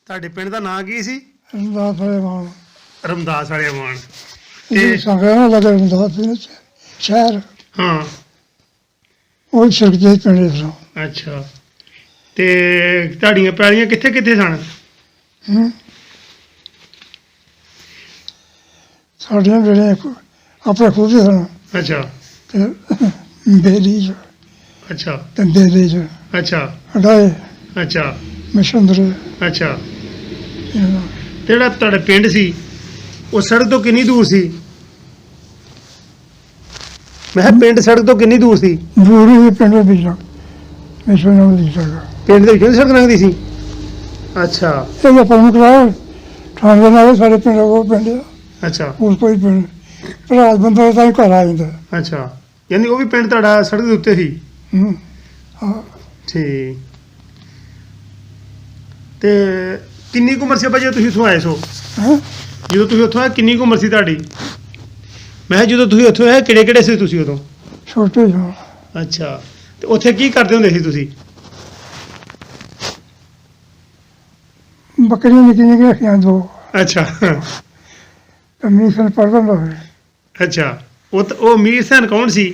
ਤੁਹਾਡੇ ਪਿੰਡ ਦਾ ਨਾਂ ਕੀ ਸੀ? ਰਮਦਾਸ ਵਾਲੇ ਮਾਨ ਰਮਦਾਸ ਵਾਲੇ ਮਾਨ। ਇਹ ਸੰਗਰਾਂ ਨਾਲ ਲੱਗਾ ਰਮਦਾਸ ਦੇ ਵਿੱਚ ਸ਼ਹਿਰ ਹਾਂ ਉਹ ਸੜਕ ਦੇ ਪਿੰਡ ਤੋਂ। ਅੱਛਾ। ਤੇ ਤੁਹਾਡੀਆਂ ਪੈਲੀਆਂ ਕਿੱਥੇ ਕਿੱਥੇ ਸਨ? ਸਾਡੀਆਂ ਜਿਹੜੇ ਆਪਣੇ ਖੁਦ ਦੇ ਸਨ ਅੱਛਾ ਤੇ ਬੇਲੀ ਚ ਅੱਛਾ ਤੇ ਬੇਲੀ ਚ ਅੱਛਾ ਹਟਾਏ ਅੱਛਾ ਮਸ਼ੰਦਰ ਅੱਛਾ। ਤੇ ਜਿਹੜਾ ਤੁਹਾਡਾ ਪਿੰਡ ਸੀ ਉਹ ਸੜਕ ਤੋਂ ਕਿੰਨੀ ਦੂਰ ਸੀ? ਮੈਂ ਕਿਹਾ ਪਿੰਡ ਸੜਕ ਤੋਂ ਕਿੰਨੀ ਦੂਰ ਸੀ? ਦੂਰੀ ਦੇ ਪਿੰਡ ਵਿੱਚ ਮਿਸ਼ਨ ਨਾਲ ਦੀ ਸਕਦਾ ਪਿੰਡ ਦੇ ਵਿੱਚੋਂ ਦੀ ਸੜਕ ਲੰਘਦੀ ਸੀ? ਅੱਛਾ ਇਹ ਪ੍ਰਮੁੱਖ ਰਾਹ ਠਾਣੇ ਨਾਲ ਸਾਡੇ ਪਿੰਡ ਉਹ ਪਿੰਡ ਆ ਅੱਛਾ ਉਸ ਕੋਈ ਪਿੰਡ ਭਰਾ ਬੰਦਾ ਤਾਂ ਘਰ ਆ ਜਾਂਦਾ। ਅੱਛਾ। ਯਾਨੀ ਉਹ ਵੀ ਪਿੰਡ ਤੁਹਾਡਾ ਸੜਕ ਦੇ ਉੱਤੇ ਸੀ? ਹਾਂ ਠੀਕ। ਤੇ ਕਿੰਨੀ ਕੁ ਉਮਰ ਸੀ ਜਦੋਂ ਤੁਸੀਂ ਉੱਥੋਂ ਆਏ ਸੋ? ਹੈਂ ਜਦੋਂ ਤੁਸੀਂ ਉੱਥੋਂ ਆਏ ਕਿੰਨੀ ਕੁ ਉਮਰ ਸੀ ਤੁਹਾਡੀ? ਮੈਂ ਕਿਹਾ ਜਦੋਂ ਤੁਸੀਂ ਉੱਥੋਂ ਆਏ ਕਿਹੜੇ ਕਿਹੜੇ ਸੀ ਤੁਸੀਂ ਉਦੋਂ? ਛੋਟੇ ਜਿਹੇ ਅੱਛਾ। ਤੇ ਉੱਥੇ ਕੀ ਕਰਦੇ ਹੁੰਦੇ ਸੀ ਤੁਸੀਂ? ਬੱਕਰੀਆਂ ਨਿੱਕੀਆਂ ਨਿੱਕੀਆਂ ਰੱਖੀਆਂ ਦੋ ਅੱਛਾ ਕਮਿਸ਼ਨ ਪੜਦਾ ਹੁੰਦਾ ਫਿਰ ਅੱਛਾ। ਉਹ ਮੀਰ ਹੁਸੈਨ ਕੌਣ ਸੀ?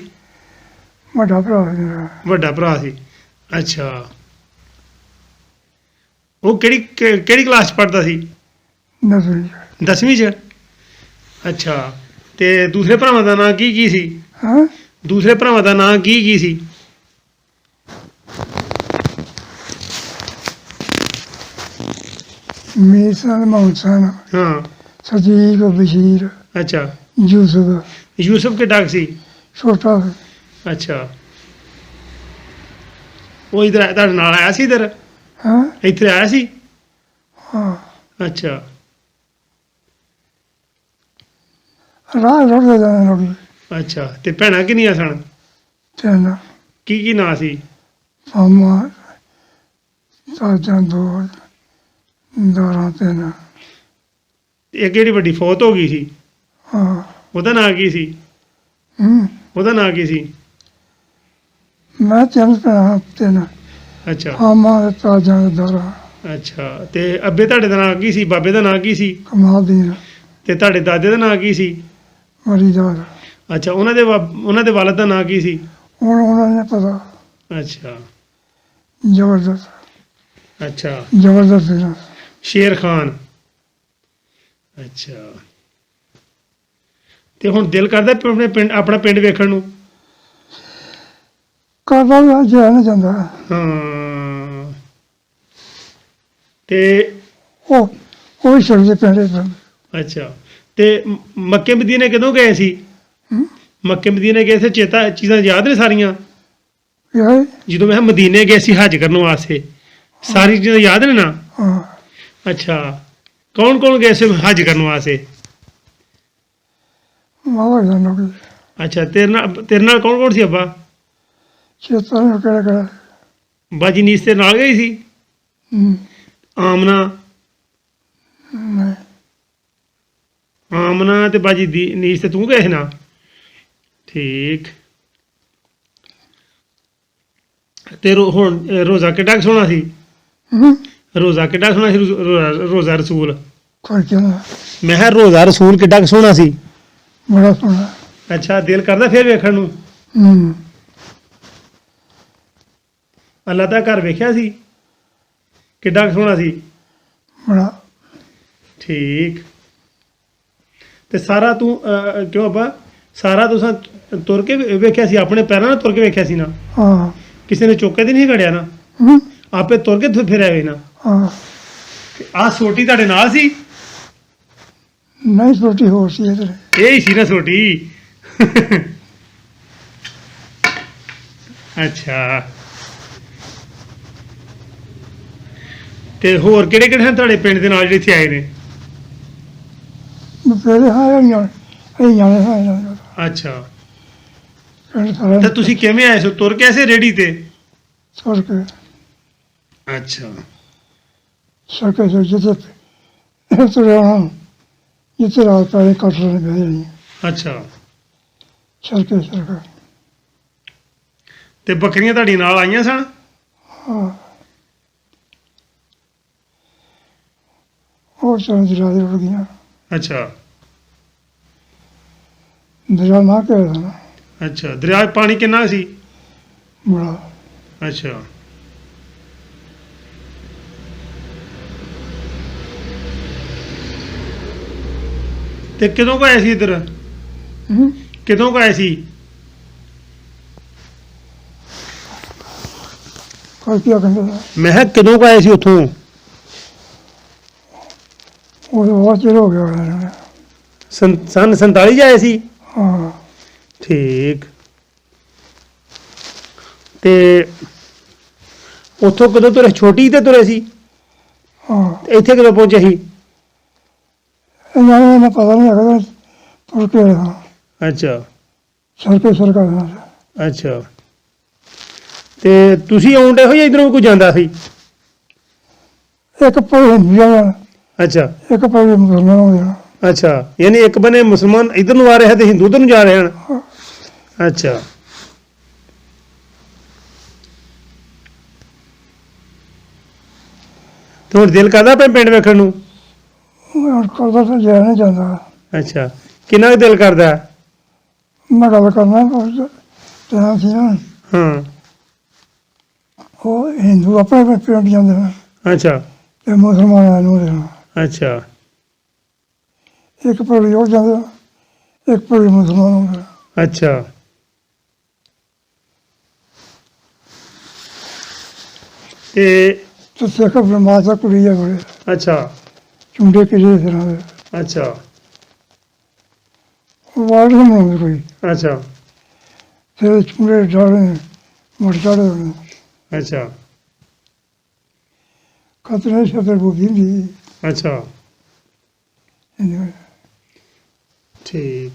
ਵੱਡਾ ਭਰਾ ਮੇਰਾ ਵੱਡਾ ਭਰਾ ਸੀ। ਅੱਛਾ। ਉਹ ਕਿਹੜੀ ਕਲਾਸ 'ਚ ਪੜ੍ਹਦਾ ਸੀ? ਨਸਲ 10ਵੀਂ 'ਚ? ਅੱਛਾ। ਤੇ ਦੂਸਰੇ ਭਰਾਵਾਂ ਦਾ ਨਾਂ ਕੀ ਸੀ? ਹਾਂ ਦੂਸਰੇ ਭਰਾਵਾਂ ਦਾ ਨਾਂ ਕੀ ਸੀ? ਮੀਸਾਨ ਮੌਨਸਾਨ ਹਾਂ ਸਦੀਕ ਬਸ਼ੀਰ ਅੱਛਾ। ਯੂਸਫ ਯੂਸਫ ਕਿੱਡਾ ਕੁ ਸੀ? ਛੋਟਾ ਅੱਛਾ। ਉਹ ਇਧਰ ਤੁਹਾਡੇ ਨਾਲ ਆਇਆ ਸੀ? ਇਧਰ ਹਾਂ ਇੱਥੇ ਆਇਆ ਸੀ? ਹਾਂ ਅੱਛਾ ਰਾਹ ਰੋਡ ਜਾਣਾ ਲੋਕੀ ਅੱਛਾ। ਤੇ ਭੈਣਾਂ ਕਿੰਨੀਆਂ ਸਨ? ਤਿੰਨ ਕੀ ਨਾਂ ਸੀ? ਮਾਮਾ ਸਾਜਾਂ ਦੋ ਦਾਰਾਂ ਤਿੰਨ ਇੱਕ ਜਿਹੜੀ ਵੱਡੀ ਫੌਤ ਹੋ ਗਈ ਸੀ ਹਾਂ ਉਹਦਾ ਨਾਂ ਕੀ ਸੀ? ਉਹਦਾ ਨਾਂ ਕੀ ਸੀ? ਮੈਂ ਤਿੰਨ ਭੈਣਾਂ ਤਿੰਨ ਅੱਛਾ ਮਾਮਾ ਸਾਜਾਂ ਦਾਰਾਂ ਅੱਛਾ। ਤੇ ਅੱਬੇ ਤੁਹਾਡੇ ਦਾ ਨਾਂ ਕੀ ਸੀ? ਬਾਬੇ ਦਾ ਨਾਂ ਕੀ ਸੀ? ਕਮਾਲ ਦੀਨ ਤੇ ਤੁਹਾਡੇ ਦਾਦੇ ਦਾ ਨਾਂ ਕੀ ਸੀ? ਮਰੀਦਾਰ ਅੱਛਾ। ਉਹਨਾਂ ਦੇ ਵਾਲਦ ਦਾ ਨਾਂ ਕੀ ਸੀ? ਹੁਣ ਉਹਨਾਂ ਨੇ ਪਤਾ ਅੱਛਾ ਜ਼ਬਰਦਸਤ ਅੱਛਾ। ਜ਼ਬਰਦਸਤ ਸੀ ਸ਼ੇਰ ਖਾਨ। ਅੱਛਾ। ਤੇ ਹੁਣ ਦਿਲ ਕਰਦਾ ਆਪਣਾ ਪਿੰਡ ਵੇਖਣ ਨੂੰ? ਕਰਦਾ ਵੀ ਜਾਇਆ ਨਾ ਜਾਂਦਾ ਹਾਂ। ਤੇ ਉਹ ਵੀ ਛੱਡ ਦੇ ਪਿੰਡੇ ਅੱਛਾ। ਤੇ ਮੱਕੇ ਮਦੀਨੇ ਕਦੋਂ ਗਏ ਸੀ? ਮੱਕੇ ਮਦੀਨੇ ਗਏ ਸੀ ਚੀਜ਼ਾਂ ਯਾਦ ਨੇ ਸਾਰੀਆਂ? ਯਾਰ ਜਦੋਂ ਮੈਂ ਮਦੀਨੇ ਗਏ ਸੀ ਹੱਜ ਕਰਨ ਵਾਸਤੇ ਸਾਰੀ ਚੀਜ਼ਾਂ ਯਾਦ ਨੇ ਨਾ? ਹਾਂ ਅੱਛਾ। ਕੌਣ ਕੌਣ ਗਏ ਸੀ ਹੱਜ ਕਰਨ ਵਾਸਤੇ? ਮਾਵਾ ਜਾਨੋ ਕਿ ਅੱਛਾ। ਤੇਰੇ ਨਾਲ ਕੌਣ ਕੌਣ ਸੀ ਅੱਬਾ? ਚੇਤਾ ਨੂੰ ਕਿਹੜਾ ਕਿਹੜਾ ਬਾਜੀ ਨੀਸ ਤੇ ਨਾਲ ਗਈ ਸੀ? ਆਮਨਾ ਨਹੀਂ ਆਮਨਾ ਤੇ ਬਾਜੀ ਨੀਸ ਤੇ ਤੂੰ ਗਏ ਸੀ ਨਾ? ਠੀਕ। ਤੇ ਹੁਣ ਰੋਜ਼ਾ ਕਿੱਡਾ ਕੁ ਸੋਹਣਾ ਸੀ? ਰੋਜ਼ਾ ਕਿੱਡਾ ਸੋਹਣਾ ਸੀ? ਰੋਜ਼ਾ ਰਸੂਲ। ਕੋਈ ਕਹਿੰਦਾ ਮੈਂ ਕਿਹਾ ਰੋਜ਼ਾ ਰਸੂਲ ਕਿੱਡਾ ਕੁ ਸੋਹਣਾ ਸੀ? ਬੜਾ ਸੋਹਣਾ ਅੱਛਾ। ਦਿਲ ਕਰਦਾ ਫਿਰ ਵੇਖਣ ਨੂੰ? ਅੱਲਾ ਦਾ ਘਰ ਵੇਖਿਆ ਸੀ? ਕਿੱਡਾ ਕੁ ਸੋਹਣਾ ਸੀ? ਬੜਾ ਠੀਕ। ਤੇ ਸਾਰਾ ਤੂੰ ਕਿਉਂ ਅੱਬਾ ਸਾਰਾ ਤੁਸੀਂ ਤੁਰ ਕੇ ਵੇਖਿਆ ਸੀ? ਆਪਣੇ ਪੈਰਾਂ ਨਾਲ ਤੁਰ ਕੇ ਵੇਖਿਆ ਸੀ ਨਾ? ਹਾਂ ਕਿਸੇ ਨੇ ਚੁੱਕ ਕੇ ਤੇ ਨਹੀਂ ਖੜਿਆ ਨਾ? ਆਪੇ ਤੁਰ ਕੇ ਫਿਰ ਆਵੇ ਨਾ? ਹਾਂ ਆਹ ਸੋਟੀ ਤੁਹਾਡੇ ਨਾਲ ਸੀ? ਨਹੀਂ ਛੋਟੀ ਹੋਰ ਸੀ ਇਹਦੇ ਇਹ ਹੀ ਸੀ ਨਾ ਸੋਟੀ? ਅੱਛਾ। ਤੇ ਹੋਰ ਕਿਹੜੇ ਕਿਹੜੇ ਹਨ ਤੁਹਾਡੇ ਪਿੰਡ ਦੇ ਨਾਲ ਜਿਹੜੇ ਇੱਥੇ ਆਏ ਨੇ? ਬਥੇਰੇ ਹਾਂ ਇਹ ਜਾਣੇ ਹਾਂ ਅੱਛਾ। ਪਿੰਡ ਸਾਰਾ ਤਾਂ ਤੁਸੀਂ ਕਿਵੇਂ ਆਏ ਸੋ? ਤੁਰ ਕੇ ਆਏ ਸੀ ਰੇੜੀ ਤੇ? ਸੁਰ ਕੇ ਅੱਛਾ ਸਰਕੇ ਸੋ ਜਿੱਥੇ ਤੁਰਿਆ ਜਿੱਥੇ ਰਾਤ ਪਾਏ ਕੱਟ ਰਹੇ ਬਹਿ ਜਾਣੀ ਅੱਛਾ। ਸਰਕੇ ਤੇ ਬੱਕਰੀਆਂ ਤੁਹਾਡੀ ਨਾਲ ਆਈਆਂ ਸਨ? ਹਾਂ ਉਹ ਚਾਰ ਦਰਿਆ ਦੇ ਰੁੜ ਗਈਆਂ। ਅੱਛਾ ਦਰਿਆ ਨਾ ਕਹਿ ਦੇਣਾ ਅੱਛਾ, ਦਰਿਆ 'ਚ ਪਾਣੀ ਕਿੰਨਾ ਸੀ? ਬੜਾ। ਅੱਛਾ, ਤੇ ਕਦੋਂ ਕੁ ਆਏ ਸੀ ਇੱਧਰ? ਹੂੰ। ਕਦੋਂ ਕੁ ਆਏ ਸੀ? ਕੋਈ ਕੀ ਕਹਿੰਦੇ ਮੈਂ ਕਿਹਾ ਕਦੋਂ ਕੁ ਆਏ ਸੀ ਉੱਥੋਂ? ਉਹ ਬਹੁਤ ਚਿਰ ਹੋ ਗਿਆ ਹੋਣਾ ਇਹਨੂੰ। ਸੰਨ 47 'ਚ ਆਏ ਸੀ। ਹਾਂ। ਠੀਕ। ਤੇ ਉੱਥੋਂ ਕਦੋਂ ਤੁਰੇ? ਛੋਟੀ ਤੇ ਤੁਰੇ ਸੀ? ਹਾਂ ਤੇ ਇੱਥੇ ਕਦੋਂ ਪਹੁੰਚੇ ਸੀ? ਇਹਨਾਂ ਨੂੰ ਇੰਨਾ ਪਤਾ ਨਹੀਂ ਹੈਗਾ ਤੁਰ ਕੇ ਆਇਆ ਅੱਛਾ ਸੜਕੇ ਸਰਕਾਰ ਨਾਲ। ਅੱਛਾ, ਤੇ ਤੁਸੀਂ ਆਉਂਦੇ ਹੋ ਜਾਂ ਇਧਰੋਂ ਕੋਈ ਜਾਂਦਾ ਸੀ? ਇੱਕ ਪਈ ਹਿੰਦੂ ਜਾਣਾ, ਅੱਛਾ ਇੱਕ ਪਈ ਮੁਸਲਮਾਨ ਹੋ ਜਾਣਾ। ਅੱਛਾ, ਯਾਨੀ ਇੱਕ ਬੰਨੇ ਮੁਸਲਮਾਨ ਇਧਰ ਨੂੰ ਆ ਰਿਹਾ ਤੇ ਹਿੰਦੂ ਉਧਰ ਨੂੰ ਜਾ ਰਹੇ ਹਨ। ਅੱਛਾ, ਤੇ ਹੁਣ ਦਿਲ ਕਰਦਾ ਪਿੰਡ ਵੇਖਣ ਨੂੰ? ਹੁਣ ਕਰਦਾ ਤਾਂ ਜਾਇਆ ਨਹੀਂ ਜਾਂਦਾ। ਅੱਛਾ, ਕਿੰਨਾ ਕੁ ਦਿਲ ਕਰਦਾ? ਮੈਂ ਗੱਲ ਕਰਨਾ ਟਾਈਮ ਸੀ ਨਾ, ਹਾਂ ਉਹ ਹਿੰਦੂ ਆਪਣੇ ਆਪਣੇ ਪਿੰਡ ਜਾਂਦੇ ਨੇ ਅੱਛਾ ਤੇ ਮੁਸਲਮਾਨ ਨੂੰ ਦੇਣਾ। ਅੱਛਾ ਇੱਕ ਪਿੰਡ ਉਹ ਜਾਂਦੇ, ਇੱਕ ਪਿੰਡ ਮੁਸਲਮਾਨ ਹੁੰਦੇ। ਅੱਛਾ, ਤੇ ਤੇ ਸਿੱਖ ਬਰਮਾਸ ਦਾ ਕੁੜੀ ਆ ਬੜੇ ਅੱਛਾ ਚੁੰਡੇ ਕਿਸੇ ਤਰ੍ਹਾਂ ਦੇ ਅੱਛਾ ਵਾਰਡ ਨਹੀਂ ਬਣਾਉਂਦੇ ਕੋਈ। ਅੱਛਾ ਫਿਰ ਚੁੰਡੇ ਡਾਲੇ ਮੁੜ ਚੜ੍ਹਦੇ ਹੋਣੇ। ਅੱਛਾ ਖਤਰੇ ਛਤਰ ਬੁੱਧੀ ਦੀ ਅੱਛਾ ਇੰਨੀ। ਠੀਕ।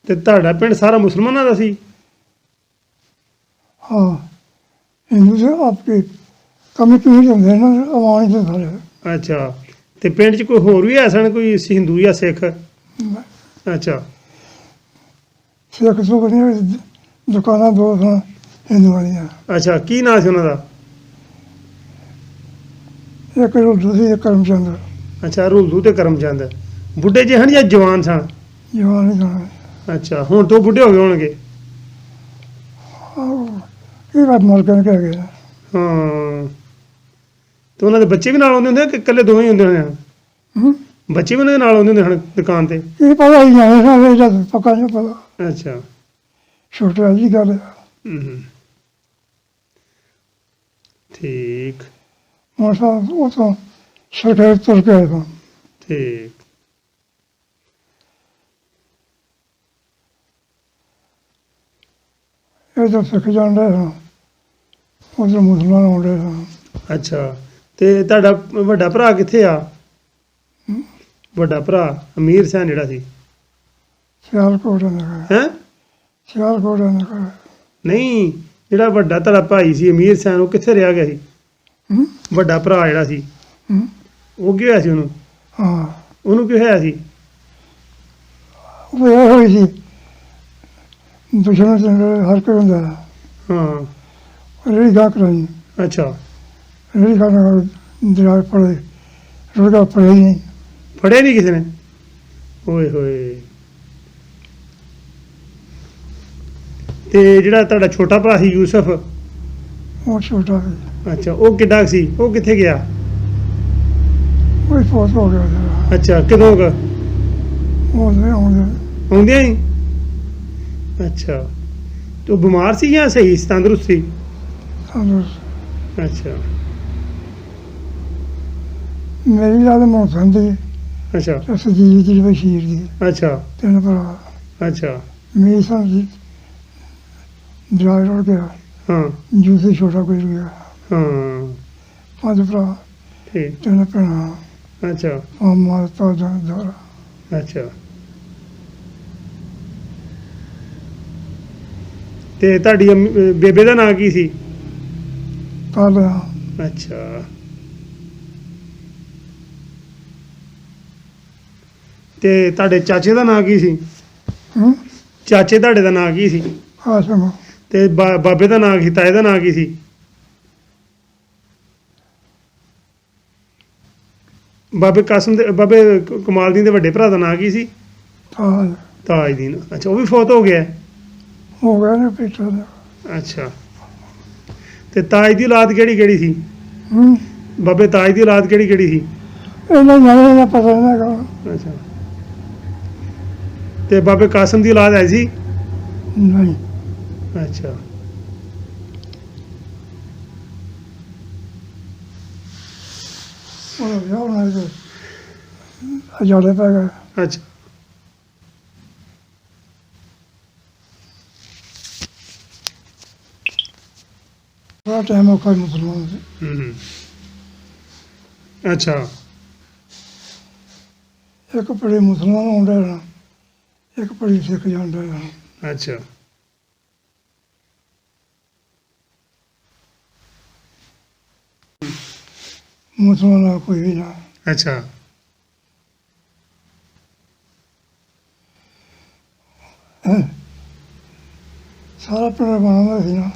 ਤੇ ਤੁਹਾਡਾ ਪਿੰਡ ਸਾਰਾ ਮੁਸਲਮਾਨਾਂ ਦਾ ਸੀ? हाँ हिंदू से आपके कमी कमी होंगे ना अवानी से सारे। ਅੱਛਾ, ਤੇ ਪਿੰਡ 'ਚ ਕੋਈ ਹੋਰ ਵੀ ਹੈ ਸਨ, ਕੋਈ ਹਿੰਦੂ ਜਾਂ ਸਿੱਖ? ਅੱਛਾ सिख सुख नहीं दुकाना दो सन हिंदुआ दियाँ। ਅੱਛਾ, ਕੀ ਨਾਂ ਸੀ ਉਹਨਾਂ ਦਾ? एक रुद्र सी एक करमचंद। ਅੱਛਾ, ਰੁਲਦੂ ਤੇ ਕਰਮਚੰਦ। ਬੁੱਢੇ ਜਿਹੇ ਹਨ ਜਾਂ ਜਵਾਨ ਸਨ? जवान ही जाना ਅੱਛਾ, ਹੁਣ ਤੋਂ ਬੁੱਢੇ ਹੋ ਗਏ ਹੋਣਗੇ। की बात मर कर कह गए। ਹਾਂ, ਤੇ ਉਹਨਾਂ ਦੇ ਬੱਚੇ ਵੀ ਨਾਲ ਆਉਂਦੇ ਹੁੰਦੇ ਆ ਕਿ ਇਕੱਲੇ ਦੋਵੇਂ ਹੀ ਹੁੰਦੇ ਹੋਣੇ ਹਨ? ਬੱਚੇ ਵੀ ਉਹਨਾਂ ਦੇ ਨਾਲ ਆਉਂਦੇ ਹੁੰਦੇ ਹਨ ਦੁਕਾਨ ਤੇ? ये पता ही नहीं ना जब पक्का नहीं पता ਅੱਛਾ छोटे जी गल है। ਹਮ, ਠੀਕ मौसा वो तो सरकार तुर के आए थे। ਠੀਕ। ये तो सिख जान रहे थे उधर मुसलमान हो रहे थे। ਅੱਛਾ, ਤੇ ਤੁਹਾਡਾ ਵੱਡਾ ਭਰਾ ਕਿੱਥੇ ਆ? ਵੱਡਾ ਭਰਾ ਅਮੀਰ ਸੈਨ ਜਿਹੜਾ ਸੀ? सियालकोट ने कहा ਹੈ? सियालकोट ने कहा ਨਹੀਂ, ਜਿਹੜਾ ਵੱਡਾ ਤੁਹਾਡਾ ਭਾਈ ਸੀ ਅਮੀਰ ਸੈਨ, ਉਹ ਕਿੱਥੇ ਰਿਹਾ ਗਿਆ ਸੀ? ਵੱਡਾ ਭਰਾ ਜਿਹੜਾ ਸੀ ਉਹ ਕੀ ਹੋਇਆ ਸੀ ਉਹਨੂੰ? हाँ ਉਹਨੂੰ ਕੀ ਹੋਇਆ ਸੀ? वो यह हुई थी दुश्मन से हर कोई होंगे ਹਾਂ रेड़ी गा कराई ਅੱਛਾ, रेड़ी खाने का दरिया पड़े रुड़का पड़े ही नहीं। ਫੜਿਆ ਨਹੀਂ ਕਿਸੇ ਨੇ? ਓਏ ਹੋਏ। ਤੇ ਜਿਹੜਾ ਤੁਹਾਡਾ ਛੋਟਾ ਭਰਾ ਸੀ ਯੂਸਫ? वो छोटा भी ਅੱਛਾ, ਉਹ ਕਿੱਡਾ ਕੁ ਸੀ? ਉਹ ਕਿੱਥੇ ਗਿਆ? वही फोत हो गया था। ਅੱਛਾ, ਕਦੋਂ ਕੁ? वो नहीं होंगे ਆਉਂਦਿਆਂ ਹੀ? ਅੱਛਾ, ਤੇ ਉਹ ਬਿਮਾਰ ਸੀ ਜਾਂ ਸਹੀ ਸੀ, ਤੰਦਰੁਸਤ ਸੀ? तंदुरुस्त। ਅੱਛਾ मेरी लाल मौसम थी ਅੱਛਾ सजीव जी बशीर दी ਅੱਛਾ तीन भरा ਅੱਛਾ मेरी समझी दरिया रुड़ गया ਹਾਂ जूसी छोटा गुजर गया। ਹਾਂ पांच भरा ਠੀਕ तीन भैन ਅੱਛਾ मामा ताजा दारा। ਅੱਛਾ। ਤੇ ਤੁਹਾਡੀ ਬੇਬੇ ਦਾ ਨਾਂ ਕੀ ਸੀ? काला ਅੱਛਾ, ਤੇ ਤੁਹਾਡੇ ਚਾਚੇ ਦਾ ਨਾਂ ਕੀ ਸੀ? ਚਾਚੇ ਤੁਹਾਡੇ ਦਾ ਨਾਂ ਕੀ ਸੀ? आसम ਤੇ ਬਾਬੇ ਦਾ ਨਾਂ ਕੀ, ਤਾਏ ਦਾ ਨਾਂ ਕੀ ਸੀ? ਬਾਬੇ ਕਾਸਮ ਦੇ ਬਾਬੇ ਕਮਾਲਦੀਨ ਦੇ ਵੱਡੇ ਭਰਾ ਦਾ ਨਾਂ ਕੀ ਸੀ? ਤਾਂ ਤਾਜਦੀਨ। ਅੱਛਾ, ਉਹ ਵੀ ਫੌਤ ਹੋ ਗਿਆ ਹੈ? ਹੋ ਗਿਆ ਨੇ ਪੀਟਰ ਦਾ। ਅੱਛਾ, ਤੇ ਤਾਜ ਦੀ ਔਲਾਦ ਕਿਹੜੀ ਕਿਹੜੀ ਸੀ? ਹੂੰ ਬਾਬੇ ਤਾਜ ਦੀ ਔਲਾਦ ਕਿਹੜੀ ਕਿਹੜੀ ਸੀ? ਇਹਨਾਂ ਨਾਲੇ ਦਾ ਪਤਾ ਨਹੀਂ ਹੈਗਾ। ਅੱਛਾ, ਤੇ ਬਾਬੇ ਕਾਸਮ ਦੀ ਔਲਾਦ ਹੈ ਸੀ? ਨਹੀਂ ਅੱਛਾ, ਉਹ ਵਿਆਹ ਹੋਣਾ ਸੀ ਹਜ਼ਾਰੇ ਪੈ ਗਏ। ਅੱਛਾ, ਬੜਾ ਟਾਈਮ ਔਖਾ ਸੀ ਮੁਸਲਮਾਨ ਸੀ। ਹੂੰ, ਅੱਛਾ, ਇੱਕ ਪੜੀ ਮੁਸਲਮਾਨ ਆਉਂਦਾ ਰਹਿਣਾ, ਇੱਕ ਪੜੀ ਸਿੱਖ ਜਾਂਦਾ ਰਹਿਣਾ। ਅੱਛਾ, ਮੁਸਲਮਾਨ ਦਾ ਕੋਈ ਵੀ ਨਾ। ਅੱਛਾ, ਹੈਂ। ਸਾਰਾ ਪਿੰਡ ਬਣਾਉਂਦਾ ਸੀ ਨਾ।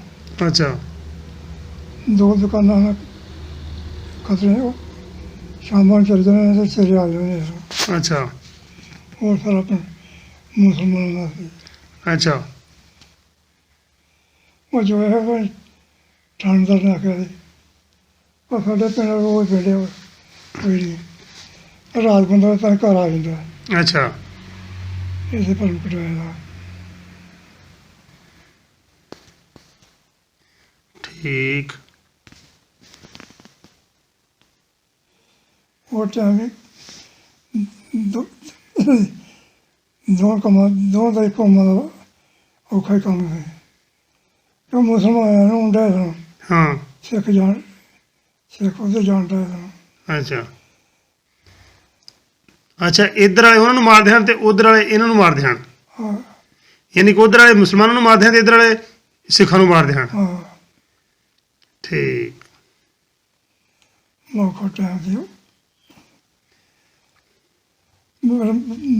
ਅੱਛਾ, ਦੋ ਦੁਕਾਨਾਂ ਨਾਲ ਖਤਰੇ ਉਹ ਸ਼ਾਮਾਂ ਨੂੰ ਚੱਲ ਜਾਣੇ ਤੇ ਸਵੇਰੇ ਆ ਜਾਣੇ ਸੀ। ਅੱਛਾ, ਉਹ ਸਾਰਾ ਪਿੰਡ ਮੁਸਲਮਾਨਾਂ ਦਾ ਸੀ। ਅੱਛਾ, ਉਹ ਜੋ ਹੈ ਉਹ ਠੰਡਦਾਰ ਨੇ ਆਖਿਆ ਸੀ ਉਹ ਸਾਡੇ ਪਿੰਡ ਰੋਜ਼ ਵੇਲੇ ਕੋਈ ਨਹੀਂ ਰਾਤ ਬੰਦਾ ਤਾਂ ਘਰ ਆ ਜਾਂਦਾ ਅੱਛਾ, ਇਸੇ ਪਰ ਕਟਾਇਆ ਦਾ। ਠੀਕ। ਉਹ ਟਾਈਮ ਵੀ ਦੋ ਦੋ ਦਾ ਹੀ ਕੰਮਾਂ ਦਾ ਔਖਾ ਹੀ ਕੰਮ ਸੀ ਕਿਉਂ ਮੁਸਲਮਾਨਾਂ ਨੂੰ ਹੁੰਦਾ ਸਨ ਹਾਂ, ਸਿੱਖ ਉਹਦੇ ਜਾਣਦਾ ਸਨ। ਅੱਛਾ, ਅੱਛਾ, ਇੱਧਰ ਵਾਲੇ ਉਹਨਾਂ ਨੂੰ ਮਾਰਦੇ ਹਨ ਤੇ ਉਧਰ ਵਾਲੇ ਇਹਨਾਂ ਨੂੰ ਮਾਰਦੇ ਹਨ, ਹਾਂ ਯਾਨੀ ਕਿ ਉਧਰ ਵਾਲੇ ਮੁਸਲਮਾਨਾਂ ਨੂੰ ਮਾਰਦੇ ਹਨ ਤੇ ਇੱਧਰ ਵਾਲੇ ਸਿੱਖਾਂ ਨੂੰ ਮਾਰਦੇ ਹਨ। ਹਾਂ ਠੀਕ। ਮੌਕਾ ਟਾਈਮ ਸੀ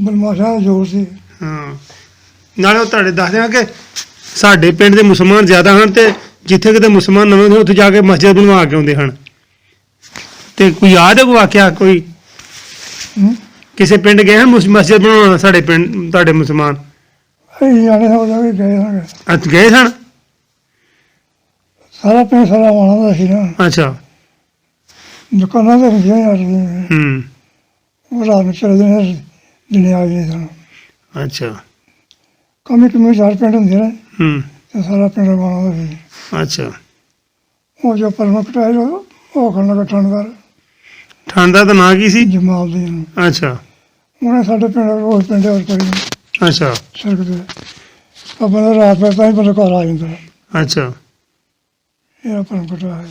ਬਦਮਾਸ਼ਾਂ ਦਾ ਜ਼ੋਰ ਸੀ। ਹਾਂ, ਨਾਲੇ ਉਹ ਤੁਹਾਡੇ ਦੱਸਦੇ ਆ ਕਿ ਸਾਡੇ ਪਿੰਡ ਦੇ ਮੁਸਲਮਾਨ ਜ਼ਿਆਦਾ ਹਨ ਤੇ ਜਿੱਥੇ ਕਿਤੇ ਮੁਸਲਮਾਨ ਨਵੇਂ ਹੁੰਦੇ ਉੱਥੇ ਜਾ ਕੇ ਮਸਜਿਦ ਬਣਵਾ ਕੇ ਆਉਂਦੇ ਹਨ। ਤੇ ਕੋਈ ਯਾਦ ਹੈ ਕੋਈ ਵਾਕਿਆ ਕੋਈ ਹੂੰ ਕਿਸੇ ਪਿੰਡ ਗਏ ਹਨ ਮਸਜਿਦ ਬਣਾਉਣ ਸਾਡੇ ਪਿੰਡ ਤੁਹਾਡੇ ਮੁਸਲਮਾਨ? ਅਸੀਂ ਜਾਣੇ ਹੋ ਜਾ ਵੀ ਗਏ ਹਾਂ ਅੱਜ ਗਏ ਸਨ? ਸਾਰਾ ਪਿੰਡ ਸਾਰਾ ਆਉਣਾ ਦਾ ਸੀ ਨਾ। ਅੱਛਾ, ਦੁਕਾਨਾਂ ਤੇ ਹੁੰਦੀਆਂ ਹੀ ਆ ਹੂੰ, ਉਹ ਰਾਤ ਨੂੰ ਚਲੇ ਜਾਣੇ ਦਿਨੇ ਆ ਗਏ ਸਨ। ਅੱਛਾ, ਕਮੀ ਕਮੀ 4 ਪਿੰਡ ਹੁੰਦੇ ਨੇ ਹੂੰ, ਤੇ ਸਾਰਾ ਪਿੰਡ ਆਉਣਾ ਦਾ ਸੀ। ਅੱਛਾ। ਉਹ ਜੋ ਪਰਮਾ ਕਟਾਇਆ ਉਹ ਕਰਨ ਲੱਗਾ ਠੰਡਦਾਰ ਠੰਡ ਦਾ ਨਾਂ ਕੀ ਸੀ? ਜਮਾਲ ਦੀ ਨੂੰ ਅੱਛਾ, ਉਹਨੇ ਸਾਡੇ ਪਿੰਡ ਹੋਰ ਪਿੰਡ ਹੋਰ ਕੋਈ ਨਹੀਂ ਅੱਛਾ, ਸੜਕ ਤੇ ਆਪਾਂ ਦਾ ਰਾਤ ਪੈ ਤਾਂ ਹੀ ਬੰਦਾ ਘਰ ਆ ਜਾਂਦਾ। ਅੱਛਾ, ਇਹ ਪਰਮ ਕਟਾਇਆ